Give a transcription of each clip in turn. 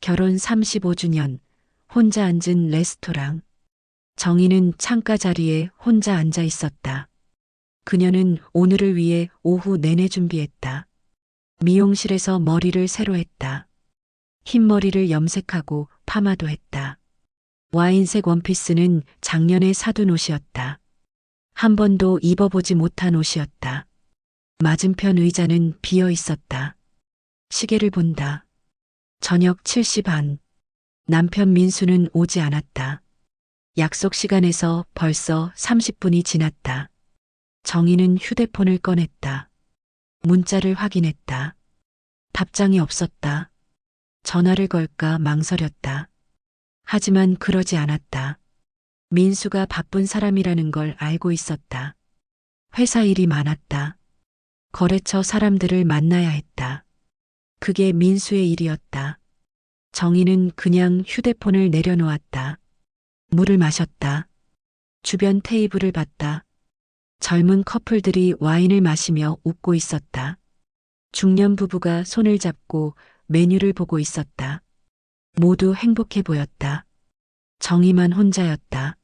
결혼 35주년, 혼자 앉은 레스토랑. 정희는 창가 자리에 혼자 앉아 있었다. 그녀는 오늘을 위해 오후 내내 준비했다. 미용실에서 머리를 새로 했다. 흰머리를 염색하고 파마도 했다. 와인색 원피스는 작년에 사둔 옷이었다. 한 번도 입어보지 못한 옷이었다. 맞은편 의자는 비어 있었다. 시계를 본다. 저녁 7시 반. 남편 민수는 오지 않았다. 약속 시간에서 벌써 30분이 지났다. 정희는 휴대폰을 꺼냈다. 문자를 확인했다. 답장이 없었다. 전화를 걸까 망설였다. 하지만 그러지 않았다. 민수가 바쁜 사람이라는 걸 알고 있었다. 회사 일이 많았다. 거래처 사람들을 만나야 했다. 그게 민수의 일이었다. 정희는 그냥 휴대폰을 내려놓았다. 물을 마셨다. 주변 테이블을 봤다. 젊은 커플들이 와인을 마시며 웃고 있었다. 중년 부부가 손을 잡고 메뉴를 보고 있었다. 모두 행복해 보였다. 정희만 혼자였다.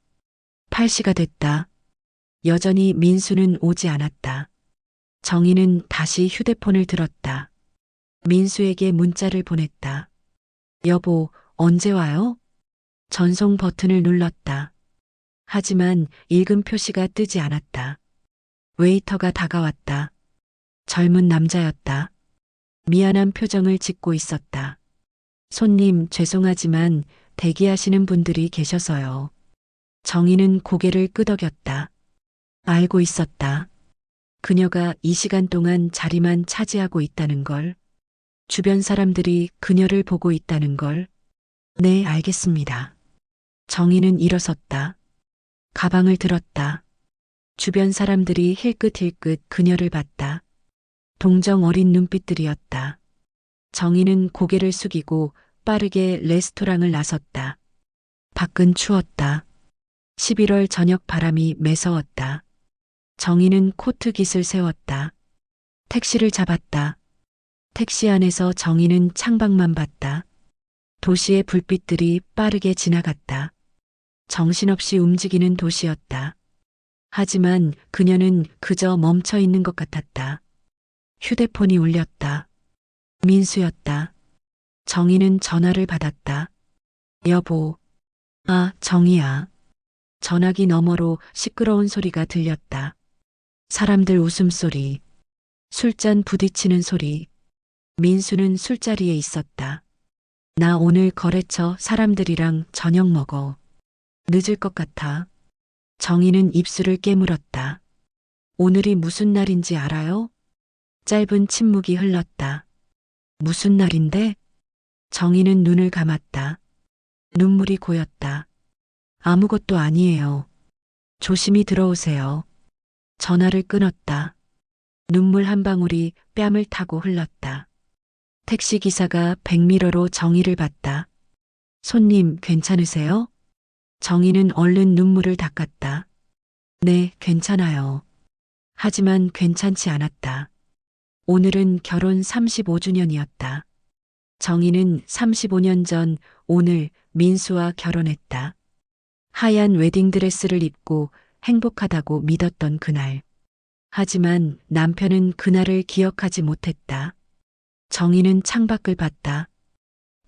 8시가 됐다. 여전히 민수는 오지 않았다. 정희는 다시 휴대폰을 들었다. 민수에게 문자를 보냈다. 여보, 언제 와요? 전송 버튼을 눌렀다. 하지만 읽음 표시가 뜨지 않았다. 웨이터가 다가왔다. 젊은 남자였다. 미안한 표정을 짓고 있었다. 손님, 죄송하지만 대기하시는 분들이 계셔서요. 정희는 고개를 끄덕였다. 알고 있었다. 그녀가 이 시간 동안 자리만 차지하고 있다는 걸. 주변 사람들이 그녀를 보고 있다는 걸. 네, 알겠습니다. 정희는 일어섰다. 가방을 들었다. 주변 사람들이 힐끗힐끗 그녀를 봤다. 동정 어린 눈빛들이었다. 정희는 고개를 숙이고 빠르게 레스토랑을 나섰다. 밖은 추웠다. 11월 저녁 바람이 매서웠다. 정희는 코트 깃을 세웠다. 택시를 잡았다. 택시 안에서 정희는 창밖만 봤다. 도시의 불빛들이 빠르게 지나갔다. 정신없이 움직이는 도시였다. 하지만 그녀는 그저 멈춰 있는 것 같았다. 휴대폰이 울렸다. 민수였다. 정희는 전화를 받았다. 여보. 아, 정희야. 전화기 너머로 시끄러운 소리가 들렸다. 사람들 웃음소리. 술잔 부딪히는 소리. 민수는 술자리에 있었다. 나 오늘 거래처 사람들이랑 저녁 먹어. 늦을 것 같아. 정희는 입술을 깨물었다. 오늘이 무슨 날인지 알아요? 짧은 침묵이 흘렀다. 무슨 날인데? 정희는 눈을 감았다. 눈물이 고였다. 아무것도 아니에요. 조심히 들어오세요. 전화를 끊었다. 눈물 한 방울이 뺨을 타고 흘렀다. 택시기사가 백미러로 정희를 봤다. 손님, 괜찮으세요? 정희는 얼른 눈물을 닦았다. 네, 괜찮아요. 하지만 괜찮지 않았다. 오늘은 결혼 35주년이었다. 정희는 35년 전 오늘 민수와 결혼했다. 하얀 웨딩드레스를 입고 행복하다고 믿었던 그날. 하지만 남편은 그날을 기억하지 못했다. 정희는 창밖을 봤다.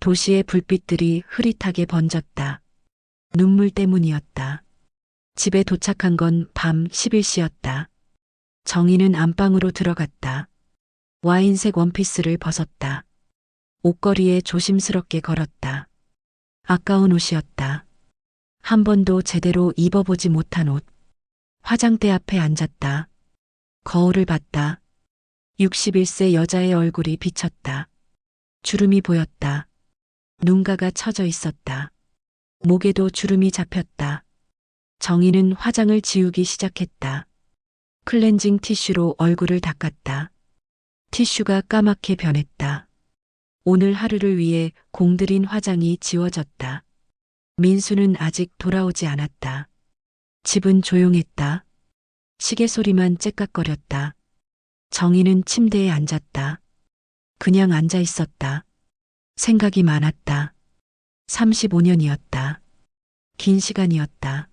도시의 불빛들이 흐릿하게 번졌다. 눈물 때문이었다. 집에 도착한 건 밤 11시였다. 정희는 안방으로 들어갔다. 와인색 원피스를 벗었다. 옷걸이에 조심스럽게 걸었다. 아까운 옷이었다. 한 번도 제대로 입어보지 못한 옷. 화장대 앞에 앉았다. 거울을 봤다. 61세 여자의 얼굴이 비쳤다. 주름이 보였다. 눈가가 처져 있었다. 목에도 주름이 잡혔다. 정희는 화장을 지우기 시작했다. 클렌징 티슈로 얼굴을 닦았다. 티슈가 까맣게 변했다. 오늘 하루를 위해 공들인 화장이 지워졌다. 민수는 아직 돌아오지 않았다. 집은 조용했다. 시계 소리만 째깍거렸다. 정희는 침대에 앉았다. 그냥 앉아 있었다. 생각이 많았다. 35년이었다. 긴 시간이었다.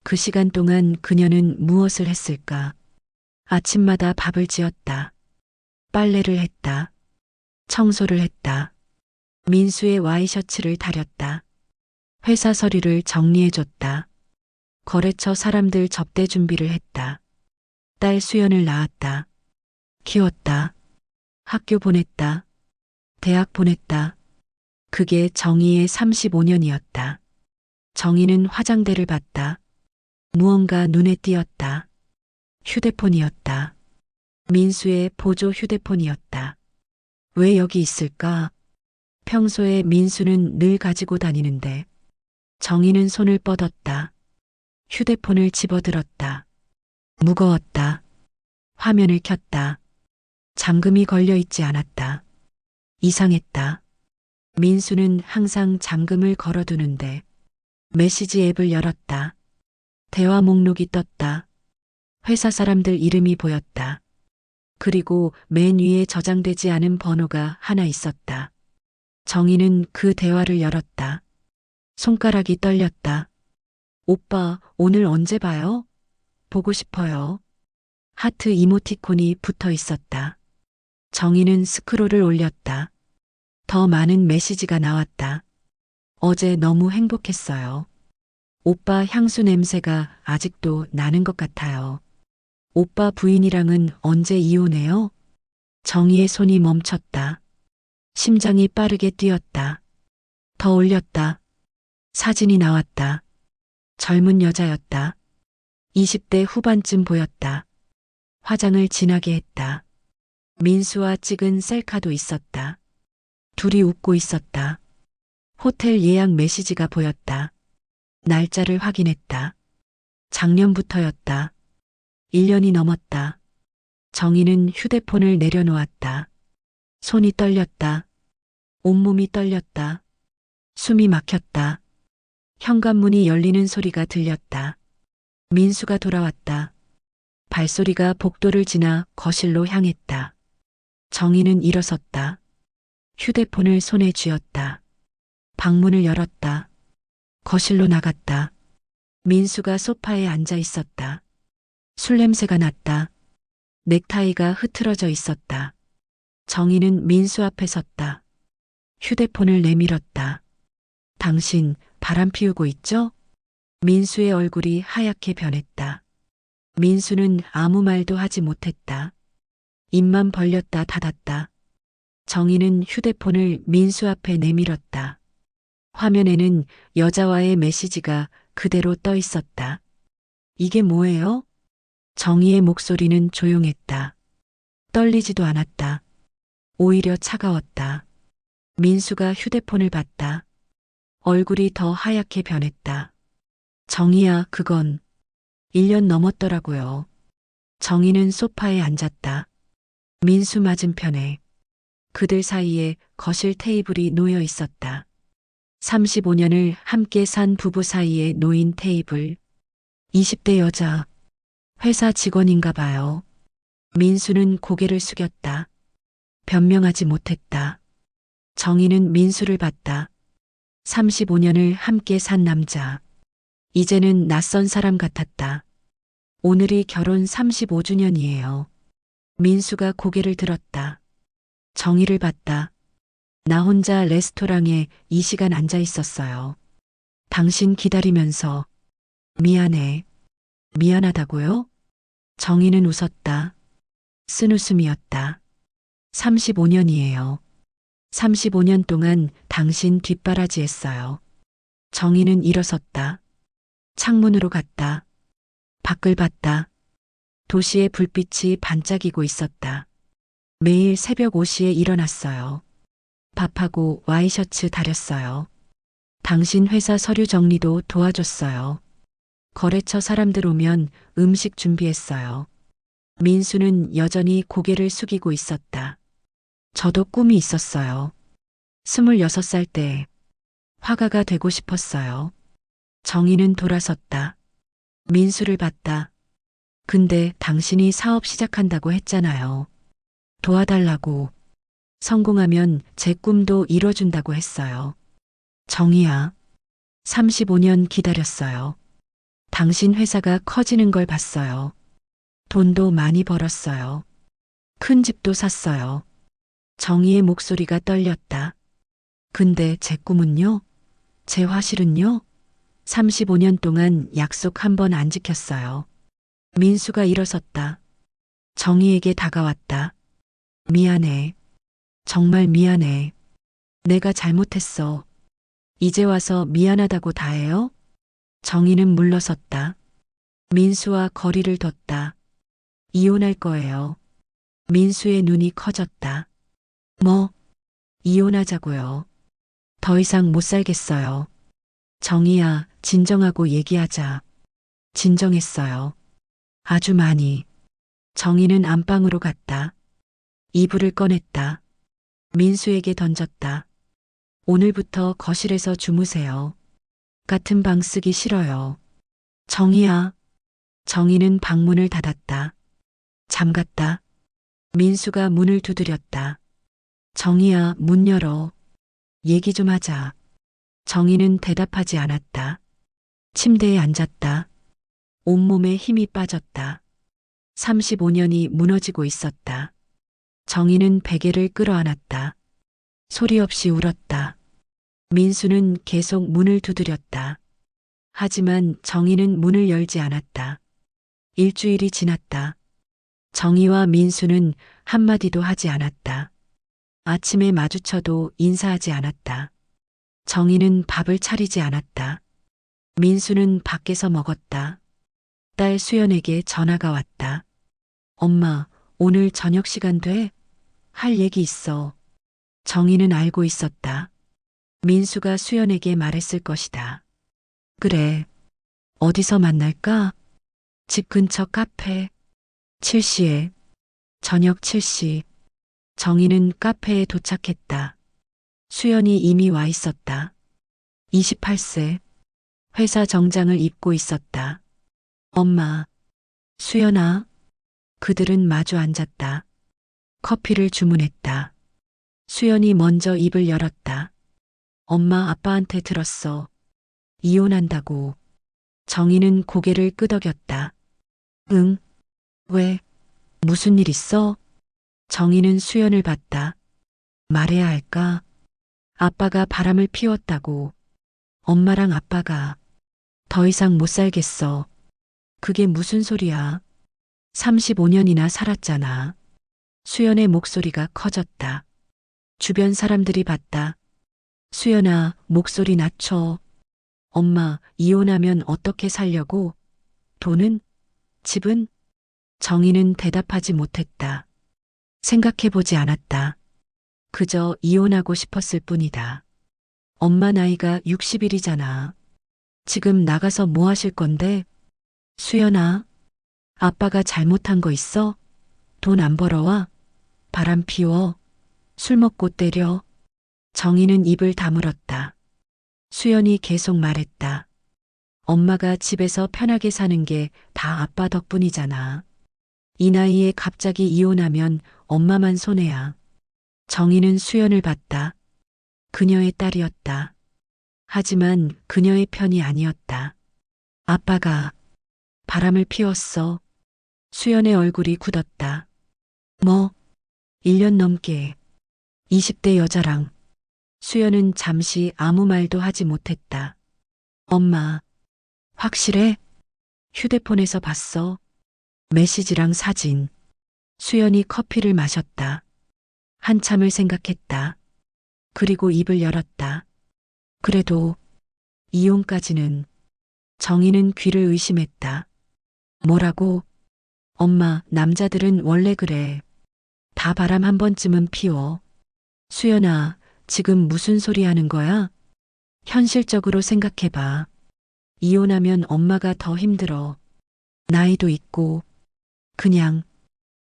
그 시간 동안 그녀는 무엇을 했을까? 아침마다 밥을 지었다. 빨래를 했다. 청소를 했다. 민수의 와이셔츠를 다렸다. 회사 서류를 정리해줬다. 거래처 사람들 접대 준비를 했다. 딸 수연을 낳았다. 키웠다. 학교 보냈다. 대학 보냈다. 그게 정희의 35년이었다. 정희는 화장대를 봤다. 무언가 눈에 띄었다. 휴대폰이었다. 민수의 보조 휴대폰이었다. 왜 여기 있을까? 평소에 민수는 늘 가지고 다니는데 정희는 손을 뻗었다. 휴대폰을 집어들었다. 무거웠다. 화면을 켰다. 잠금이 걸려 있지 않았다. 이상했다. 민수는 항상 잠금을 걸어두는데 메시지 앱을 열었다. 대화 목록이 떴다. 회사 사람들 이름이 보였다. 그리고 맨 위에 저장되지 않은 번호가 하나 있었다. 정희는 그 대화를 열었다. 손가락이 떨렸다. 오빠, 오늘 언제 봐요? 보고 싶어요. 하트 이모티콘이 붙어 있었다. 정희는 스크롤을 올렸다. 더 많은 메시지가 나왔다. 어제 너무 행복했어요. 오빠 향수 냄새가 아직도 나는 것 같아요. 오빠 부인이랑은 언제 이혼해요? 정희의 손이 멈췄다. 심장이 빠르게 뛰었다. 더 올렸다. 사진이 나왔다. 젊은 여자였다. 20대 후반쯤 보였다. 화장을 진하게 했다. 민수와 찍은 셀카도 있었다. 둘이 웃고 있었다. 호텔 예약 메시지가 보였다. 날짜를 확인했다. 작년부터였다. 1년이 넘었다. 정희는 휴대폰을 내려놓았다. 손이 떨렸다. 온몸이 떨렸다. 숨이 막혔다. 현관문이 열리는 소리가 들렸다. 민수가 돌아왔다. 발소리가 복도를 지나 거실로 향했다. 정희는 일어섰다. 휴대폰을 손에 쥐었다. 방문을 열었다. 거실로 나갔다. 민수가 소파에 앉아 있었다. 술 냄새가 났다. 넥타이가 흐트러져 있었다. 정희는 민수 앞에 섰다. 휴대폰을 내밀었다. 당신 바람 피우고 있죠? 민수의 얼굴이 하얗게 변했다. 민수는 아무 말도 하지 못했다. 입만 벌렸다 닫았다. 정희는 휴대폰을 민수 앞에 내밀었다. 화면에는 여자와의 메시지가 그대로 떠 있었다. 이게 뭐예요? 정희의 목소리는 조용했다. 떨리지도 않았다. 오히려 차가웠다. 민수가 휴대폰을 봤다. 얼굴이 더 하얗게 변했다. 정희야, 그건 1년 넘었더라고요. 정희는 소파에 앉았다. 민수 맞은편에 그들 사이에 거실 테이블이 놓여 있었다. 35년을 함께 산 부부 사이에 놓인 테이블. 20대 여자. 회사 직원인가 봐요. 민수는 고개를 숙였다. 변명하지 못했다. 정희는 민수를 봤다. 35년을 함께 산 남자. 이제는 낯선 사람 같았다. 오늘이 결혼 35주년이에요. 민수가 고개를 들었다. 정희를 봤다. 나 혼자 레스토랑에 이 시간 앉아 있었어요. 당신 기다리면서. 미안해. 미안하다고요? 정희는 웃었다. 쓴 웃음이었다. 35년이에요. 35년 동안 당신 뒷바라지 했어요. 정희는 일어섰다. 창문으로 갔다. 밖을 봤다. 도시의 불빛이 반짝이고 있었다. 매일 새벽 5시에 일어났어요. 밥하고 와이셔츠 다렸어요. 당신 회사 서류 정리도 도와줬어요. 거래처 사람들 오면 음식 준비했어요. 민수는 여전히 고개를 숙이고 있었다. 저도 꿈이 있었어요. 26살 때 화가가 되고 싶었어요. 정희는 돌아섰다. 민수를 봤다. 근데 당신이 사업 시작한다고 했잖아요. 도와달라고. 성공하면 제 꿈도 이뤄준다고 했어요. 정희야, 35년 기다렸어요. 당신 회사가 커지는 걸 봤어요. 돈도 많이 벌었어요. 큰 집도 샀어요. 정희의 목소리가 떨렸다. 근데 제 꿈은요? 제 화실은요? 35년 동안 약속 한 번 안 지켰어요. 민수가 일어섰다. 정희에게 다가왔다. 미안해. 정말 미안해. 내가 잘못했어. 이제 와서 미안하다고 다 해요? 정희는 물러섰다. 민수와 거리를 뒀다. 이혼할 거예요. 민수의 눈이 커졌다. 뭐? 이혼하자고요. 더 이상 못 살겠어요. 정희야, 진정하고 얘기하자. 진정했어요. 아주 많이. 정희는 안방으로 갔다. 이불을 꺼냈다. 민수에게 던졌다. 오늘부터 거실에서 주무세요. 같은 방 쓰기 싫어요. 정희야. 정희는 방문을 닫았다. 잠갔다. 민수가 문을 두드렸다. 정희야, 문 열어. 얘기 좀 하자. 정희는 대답하지 않았다. 침대에 앉았다. 온몸에 힘이 빠졌다. 35년이 무너지고 있었다. 정희는 베개를 끌어안았다. 소리 없이 울었다. 민수는 계속 문을 두드렸다. 하지만 정희는 문을 열지 않았다. 일주일이 지났다. 정희와 민수는 한마디도 하지 않았다. 아침에 마주쳐도 인사하지 않았다. 정희는 밥을 차리지 않았다. 민수는 밖에서 먹었다. 딸 수연에게 전화가 왔다. 엄마, 오늘 저녁 시간 돼? 할 얘기 있어. 정희는 알고 있었다. 민수가 수연에게 말했을 것이다. 그래. 어디서 만날까? 집 근처 카페. 7시에. 저녁 7시. 정희는 카페에 도착했다. 수연이 이미 와 있었다. 28세. 회사 정장을 입고 있었다. 엄마. 수연아. 그들은 마주 앉았다. 커피를 주문했다. 수연이 먼저 입을 열었다. 엄마, 아빠한테 들었어. 이혼한다고. 정희는 고개를 끄덕였다. 응? 왜? 무슨 일 있어? 정희는 수연을 봤다. 말해야 할까? 아빠가 바람을 피웠다고. 엄마랑 아빠가 더 이상 못 살겠어. 그게 무슨 소리야? 35년이나 살았잖아. 수연의 목소리가 커졌다. 주변 사람들이 봤다. 수연아, 목소리 낮춰. 엄마, 이혼하면 어떻게 살려고? 돈은? 집은? 정희는 대답하지 못했다. 생각해보지 않았다. 그저 이혼하고 싶었을 뿐이다. 엄마 나이가 60일이잖아. 지금 나가서 뭐 하실 건데? 수연아, 아빠가 잘못한 거 있어? 돈 안 벌어와? 바람 피워? 술 먹고 때려? 정희는 입을 다물었다. 수연이 계속 말했다. 엄마가 집에서 편하게 사는 게 다 아빠 덕분이잖아. 이 나이에 갑자기 이혼하면 엄마만 손해야. 정희는 수연을 봤다. 그녀의 딸이었다. 하지만 그녀의 편이 아니었다. 아빠가 바람을 피웠어. 수연의 얼굴이 굳었다. 뭐? 1년 넘게 20대 여자랑. 수연은 잠시 아무 말도 하지 못했다. 엄마, 확실해? 휴대폰에서 봤어. 메시지랑 사진. 수연이 커피를 마셨다. 한참을 생각했다. 그리고 입을 열었다. 그래도 이혼까지는. 정희는 귀를 의심했다. 뭐라고? 엄마, 남자들은 원래 그래. 다 바람 한 번쯤은 피워. 수연아, 지금 무슨 소리 하는 거야? 현실적으로 생각해봐. 이혼하면 엄마가 더 힘들어. 나이도 있고. 그냥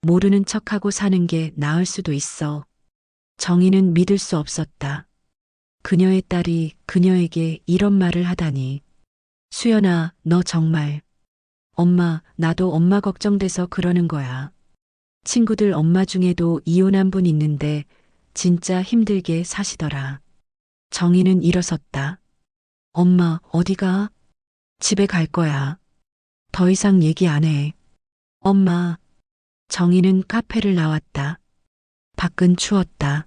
모르는 척하고 사는 게 나을 수도 있어. 정희는 믿을 수 없었다. 그녀의 딸이 그녀에게 이런 말을 하다니. 수연아, 너 정말. 엄마, 나도 엄마 걱정돼서 그러는 거야. 친구들 엄마 중에도 이혼한 분 있는데 진짜 힘들게 사시더라. 정희는 일어섰다. 엄마, 어디가? 집에 갈 거야. 더 이상 얘기 안 해. 엄마. 정희는 카페를 나왔다. 밖은 추웠다.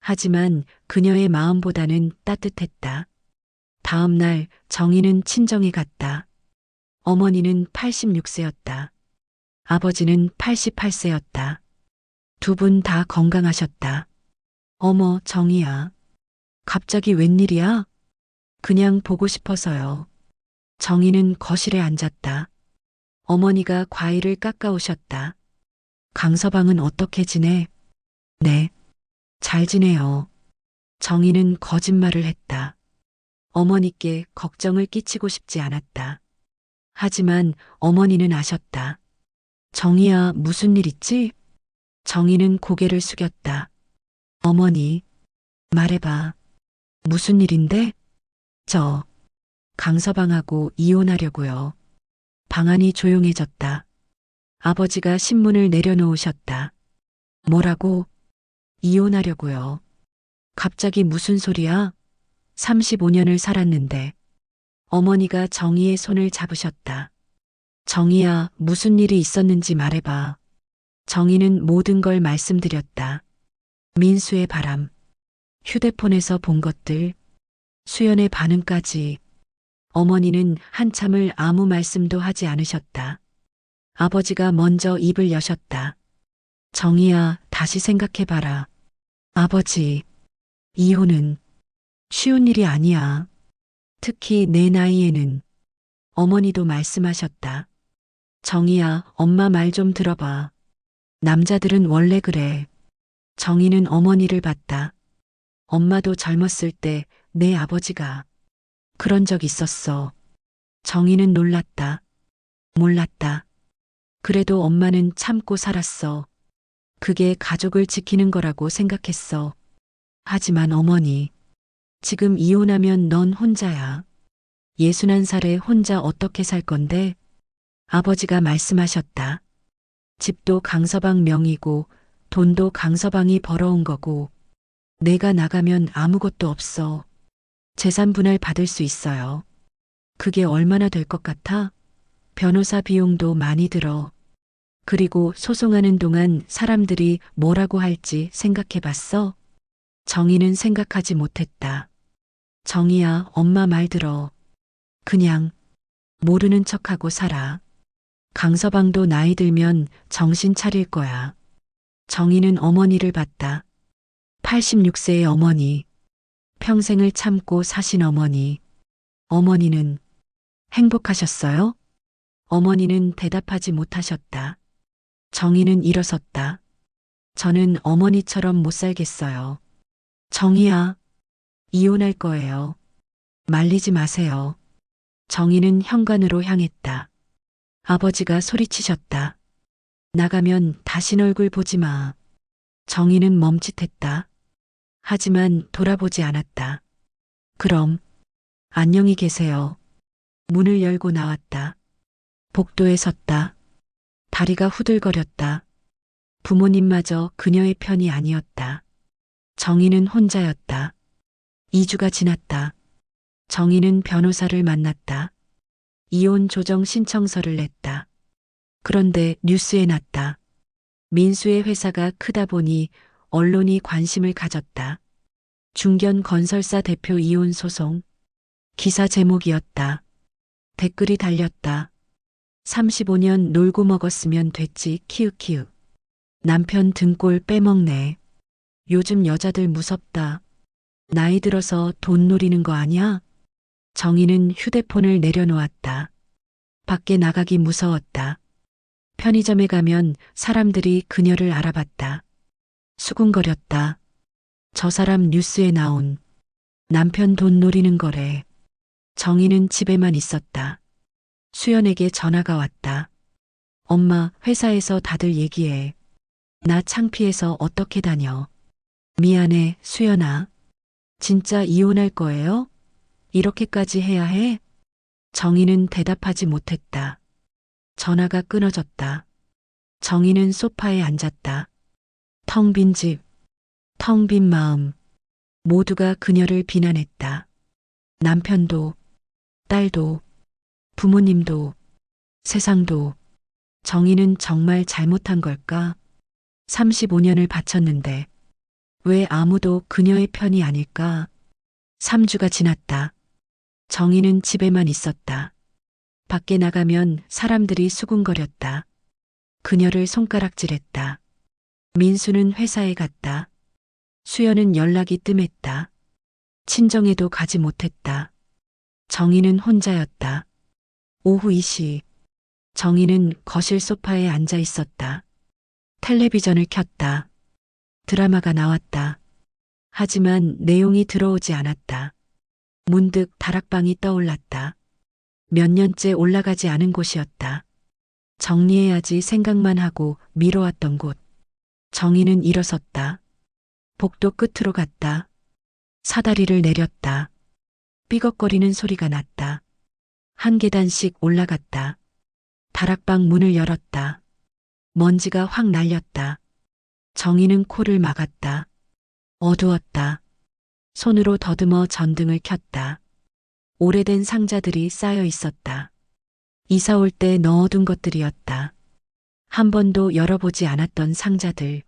하지만 그녀의 마음보다는 따뜻했다. 다음 날 정희는 친정에 갔다. 어머니는 86세였다. 아버지는 88세였다. 두 분 다 건강하셨다. 어머, 정희야. 갑자기 웬일이야? 그냥 보고 싶어서요. 정희는 거실에 앉았다. 어머니가 과일을 깎아오셨다. 강서방은 어떻게 지내? 네, 잘 지내요. 정희는 거짓말을 했다. 어머니께 걱정을 끼치고 싶지 않았다. 하지만 어머니는 아셨다. 정희야, 무슨 일 있지? 정희는 고개를 숙였다. 어머니, 말해봐. 무슨 일인데? 저, 강서방하고 이혼하려고요. 방안이 조용해졌다. 아버지가 신문을 내려놓으셨다. 뭐라고? 이혼하려고요. 갑자기 무슨 소리야? 35년을 살았는데. 어머니가 정희의 손을 잡으셨다. 정희야, 무슨 일이 있었는지 말해봐. 정희는 모든 걸 말씀드렸다. 민수의 바람, 휴대폰에서 본 것들, 수연의 반응까지. 어머니는 한참을 아무 말씀도 하지 않으셨다. 아버지가 먼저 입을 여셨다. 정희야, 다시 생각해봐라. 아버지, 이혼은 쉬운 일이 아니야. 특히 내 나이에는. 어머니도 말씀하셨다. 정희야, 엄마 말 좀 들어봐. 남자들은 원래 그래. 정희는 어머니를 봤다. 엄마도 젊었을 때 내 아버지가 그런 적 있었어. 정희는 놀랐다. 몰랐다. 그래도 엄마는 참고 살았어. 그게 가족을 지키는 거라고 생각했어. 하지만 어머니, 지금 이혼하면 넌 혼자야. 61살에 혼자 어떻게 살 건데? 아버지가 말씀하셨다. 집도 강서방 명의고 돈도 강서방이 벌어온 거고 내가 나가면 아무것도 없어. 재산 분할 받을 수 있어요. 그게 얼마나 될 것 같아? 변호사 비용도 많이 들어. 그리고 소송하는 동안 사람들이 뭐라고 할지 생각해 봤어? 정희는 생각하지 못했다. 정희야, 엄마 말 들어. 그냥 모르는 척하고 살아. 강서방도 나이 들면 정신 차릴 거야. 정희는 어머니를 봤다. 86세의 어머니. 평생을 참고 사신 어머니. 어머니는 행복하셨어요? 어머니는 대답하지 못하셨다. 정희는 일어섰다. 저는 어머니처럼 못 살겠어요. 정희야, 이혼할 거예요. 말리지 마세요. 정희는 현관으로 향했다. 아버지가 소리치셨다. 나가면 다신 얼굴 보지 마. 정희는 멈칫했다. 하지만 돌아보지 않았다. 그럼 안녕히 계세요. 문을 열고 나왔다. 복도에 섰다. 다리가 후들거렸다. 부모님마저 그녀의 편이 아니었다. 정희는 혼자였다. 2주가 지났다. 정희는 변호사를 만났다. 이혼 조정 신청서를 냈다. 그런데 뉴스에 났다. 민수의 회사가 크다 보니 언론이 관심을 가졌다. 중견 건설사 대표 이혼 소송. 기사 제목이었다. 댓글이 달렸다. 35년 놀고 먹었으면 됐지, 키읔키읔. 남편 등골 빼먹네. 요즘 여자들 무섭다. 나이 들어서 돈 노리는 거 아니야? 정희는 휴대폰을 내려놓았다. 밖에 나가기 무서웠다. 편의점에 가면 사람들이 그녀를 알아봤다. 수군거렸다. 저 사람 뉴스에 나온 남편 돈 노리는 거래. 정희는 집에만 있었다. 수연에게 전화가 왔다. 엄마, 회사에서 다들 얘기해. 나 창피해서 어떻게 다녀. 미안해, 수연아. 진짜 이혼할 거예요? 이렇게까지 해야 해? 정희는 대답하지 못했다. 전화가 끊어졌다. 정희는 소파에 앉았다. 텅 빈 집, 텅 빈 마음. 모두가 그녀를 비난했다. 남편도, 딸도, 부모님도, 세상도. 정희는 정말 잘못한 걸까? 35년을 바쳤는데 왜 아무도 그녀의 편이 아닐까? 3주가 지났다. 정희는 집에만 있었다. 밖에 나가면 사람들이 수군거렸다. 그녀를 손가락질했다. 민수는 회사에 갔다. 수연은 연락이 뜸했다. 친정에도 가지 못했다. 정희는 혼자였다. 오후 2시. 정희는 거실 소파에 앉아 있었다. 텔레비전을 켰다. 드라마가 나왔다. 하지만 내용이 들어오지 않았다. 문득 다락방이 떠올랐다. 몇 년째 올라가지 않은 곳이었다. 정리해야지 생각만 하고 미뤄왔던 곳. 정희는 일어섰다. 복도 끝으로 갔다. 사다리를 내렸다. 삐걱거리는 소리가 났다. 한 계단씩 올라갔다. 다락방 문을 열었다. 먼지가 확 날렸다. 정희는 코를 막았다. 어두웠다. 손으로 더듬어 전등을 켰다. 오래된 상자들이 쌓여 있었다. 이사 올 때 넣어둔 것들이었다. 한 번도 열어보지 않았던 상자들.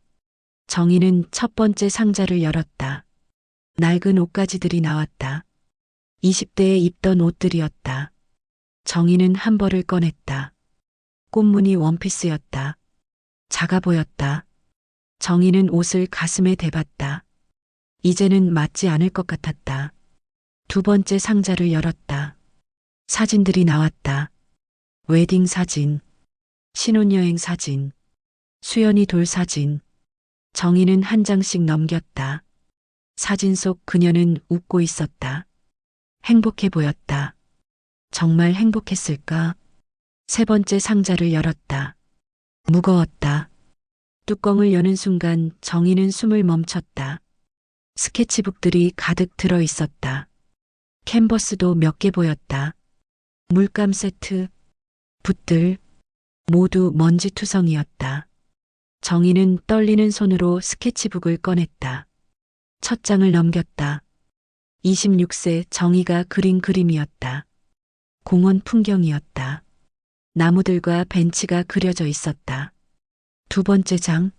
정희는 첫 번째 상자를 열었다. 낡은 옷가지들이 나왔다. 20대에 입던 옷들이었다. 정희는 한 벌을 꺼냈다. 꽃무늬 원피스였다. 작아 보였다. 정희는 옷을 가슴에 대봤다. 이제는 맞지 않을 것 같았다. 두 번째 상자를 열었다. 사진들이 나왔다. 웨딩 사진, 신혼여행 사진, 수연이 돌 사진. 정희는 한 장씩 넘겼다. 사진 속 그녀는 웃고 있었다. 행복해 보였다. 정말 행복했을까? 세 번째 상자를 열었다. 무거웠다. 뚜껑을 여는 순간 정희는 숨을 멈췄다. 스케치북들이 가득 들어 있었다. 캔버스도 몇 개 보였다. 물감 세트, 붓들, 모두 먼지투성이었다. 정희는 떨리는 손으로 스케치북을 꺼냈다. 첫 장을 넘겼다. 26세 정희가 그린 그림이었다. 공원 풍경이었다. 나무들과 벤치가 그려져 있었다. 두 번째 장,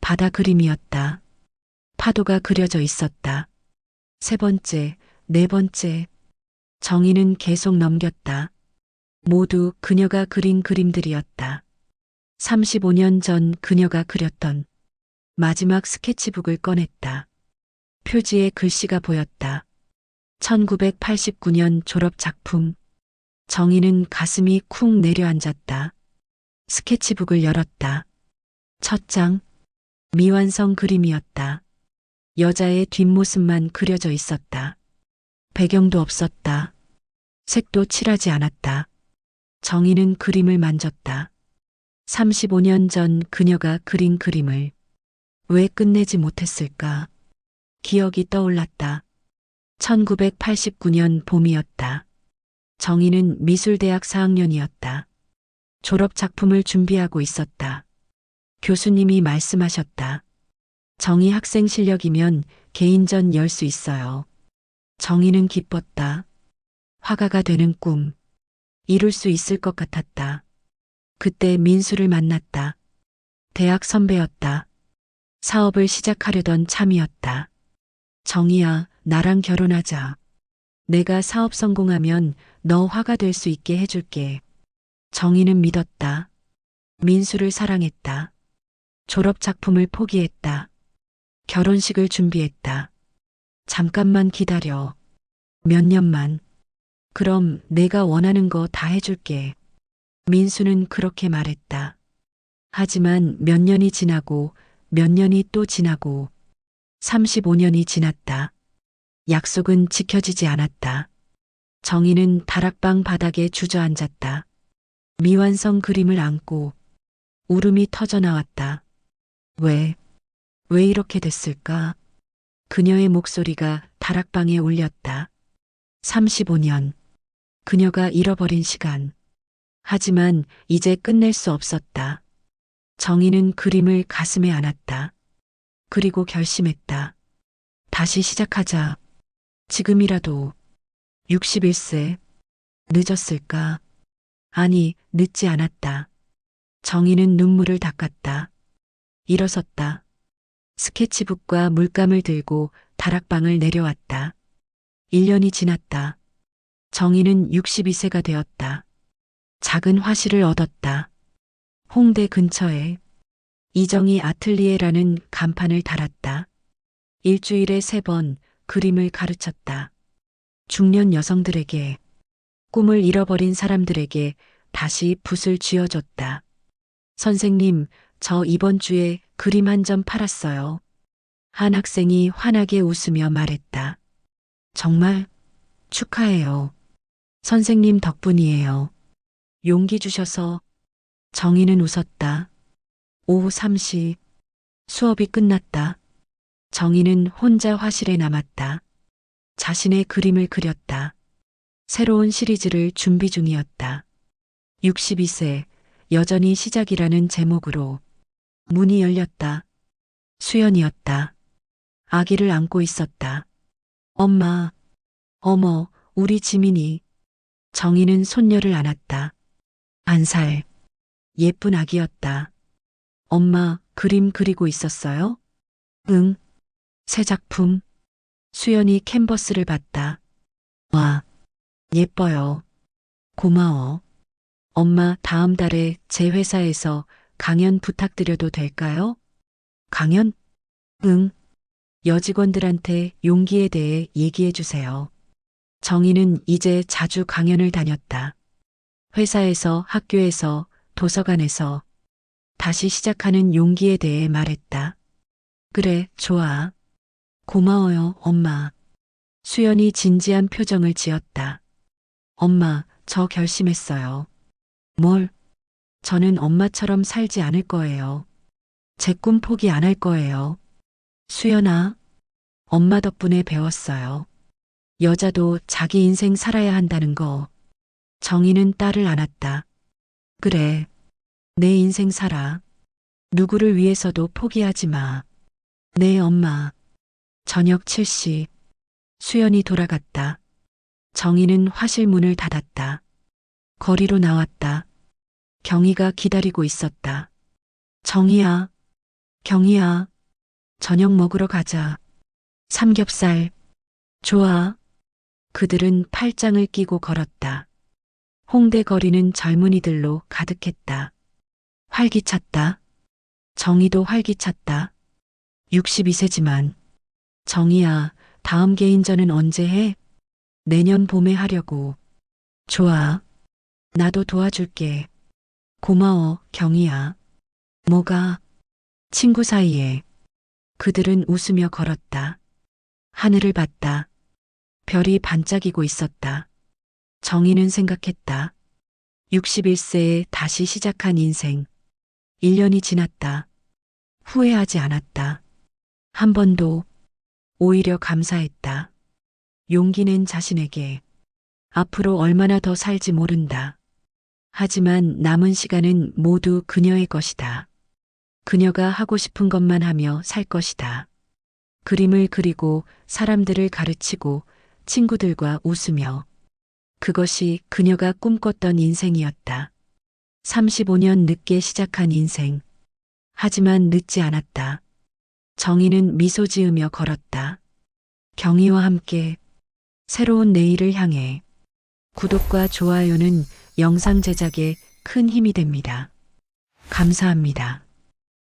바다 그림이었다. 파도가 그려져 있었다. 세 번째, 네 번째. 정희는 계속 넘겼다. 모두 그녀가 그린 그림들이었다. 35년 전 그녀가 그렸던 마지막 스케치북을 꺼냈다. 표지에 글씨가 보였다. 1989년 졸업 작품. 정희는 가슴이 쿵 내려앉았다. 스케치북을 열었다. 첫 장, 미완성 그림이었다. 여자의 뒷모습만 그려져 있었다. 배경도 없었다. 색도 칠하지 않았다. 정희는 그림을 만졌다. 35년 전 그녀가 그린 그림을 왜 끝내지 못했을까? 기억이 떠올랐다. 1989년 봄이었다. 정희는 미술대학 4학년이었다. 졸업 작품을 준비하고 있었다. 교수님이 말씀하셨다. 정희 학생 실력이면 개인전 열 수 있어요. 정희는 기뻤다. 화가가 되는 꿈. 이룰 수 있을 것 같았다. 그때 민수를 만났다. 대학 선배였다. 사업을 시작하려던 참이었다. 정희야, 나랑 결혼하자. 내가 사업 성공하면 너 화가 될 수 있게 해줄게. 정희는 믿었다. 민수를 사랑했다. 졸업 작품을 포기했다. 결혼식을 준비했다. 잠깐만 기다려. 몇 년만. 그럼 내가 원하는 거 다 해줄게. 민수는 그렇게 말했다. 하지만 몇 년이 지나고 몇 년이 또 지나고 35년이 지났다. 약속은 지켜지지 않았다. 정희는 다락방 바닥에 주저앉았다. 미완성 그림을 안고 울음이 터져 나왔다. 왜 이렇게 됐을까? 그녀의 목소리가 다락방에 울렸다. 35년. 그녀가 잃어버린 시간. 하지만 이제 끝낼 수 없었다. 정희는 그림을 가슴에 안았다. 그리고 결심했다. 다시 시작하자. 지금이라도. 61세. 늦었을까? 아니, 늦지 않았다. 정희는 눈물을 닦았다. 일어섰다. 스케치북과 물감을 들고 다락방을 내려왔다. 1년이 지났다. 정희는 62세가 되었다. 작은 화실을 얻었다. 홍대 근처에 이정희 아틀리에라는 간판을 달았다. 일주일에 3번 그림을 가르쳤다. 중년 여성들에게, 꿈을 잃어버린 사람들에게 다시 붓을 쥐어줬다. 선생님, 저 이번 주에 그림 한 점 팔았어요. 한 학생이 환하게 웃으며 말했다. 정말 축하해요. 선생님 덕분이에요. 용기 주셔서. 정희는 웃었다. 오후 3시. 수업이 끝났다. 정희는 혼자 화실에 남았다. 자신의 그림을 그렸다. 새로운 시리즈를 준비 중이었다. 62세, 여전히 시작이라는 제목으로. 문이 열렸다. 수연이었다. 아기를 안고 있었다. 엄마, 어머, 우리 지민이. 정희는 손녀를 안았다. 1살. 예쁜 아기였다. 엄마, 그림 그리고 있었어요? 응. 새 작품. 수연이 캔버스를 봤다. 와, 예뻐요. 고마워. 엄마, 다음 달에 제 회사에서 강연 부탁드려도 될까요? 강연? 응. 여직원들한테 용기에 대해 얘기해 주세요. 정희는 이제 자주 강연을 다녔다. 회사에서, 학교에서, 도서관에서 다시 시작하는 용기에 대해 말했다. 그래, 좋아. 고마워요, 엄마. 수연이 진지한 표정을 지었다. 엄마, 저 결심했어요. 뭘? 저는 엄마처럼 살지 않을 거예요. 제 꿈 포기 안 할 거예요. 수연아, 엄마 덕분에 배웠어요. 여자도 자기 인생 살아야 한다는 거. 정희는 딸을 안았다. 그래, 내 인생 살아. 누구를 위해서도 포기하지 마. 네, 엄마. 저녁 7시. 수연이 돌아갔다. 정희는 화실 문을 닫았다. 거리로 나왔다. 경희가 기다리고 있었다. 정희야, 경희야, 저녁 먹으러 가자. 삼겹살. 좋아. 그들은 팔짱을 끼고 걸었다. 홍대 거리는 젊은이들로 가득했다. 활기찼다. 정희도 활기찼다. 62세지만. 정희야, 다음 개인전은 언제 해? 내년 봄에 하려고. 좋아. 나도 도와줄게. 고마워, 경희야. 뭐가? 친구 사이에. 그들은 웃으며 걸었다. 하늘을 봤다. 별이 반짝이고 있었다. 정희는 생각했다. 61세에 다시 시작한 인생. 1년이 지났다. 후회하지 않았다. 한 번도. 오히려 감사했다. 용기 낸 자신에게. 앞으로 얼마나 더 살지 모른다. 하지만 남은 시간은 모두 그녀의 것이다. 그녀가 하고 싶은 것만 하며 살 것이다. 그림을 그리고 사람들을 가르치고 친구들과 웃으며. 그것이 그녀가 꿈꿨던 인생이었다. 35년 늦게 시작한 인생. 하지만 늦지 않았다. 정희는 미소 지으며 걸었다. 경희와 함께 새로운 내일을 향해. 구독과 좋아요는 영상 제작에 큰 힘이 됩니다. 감사합니다.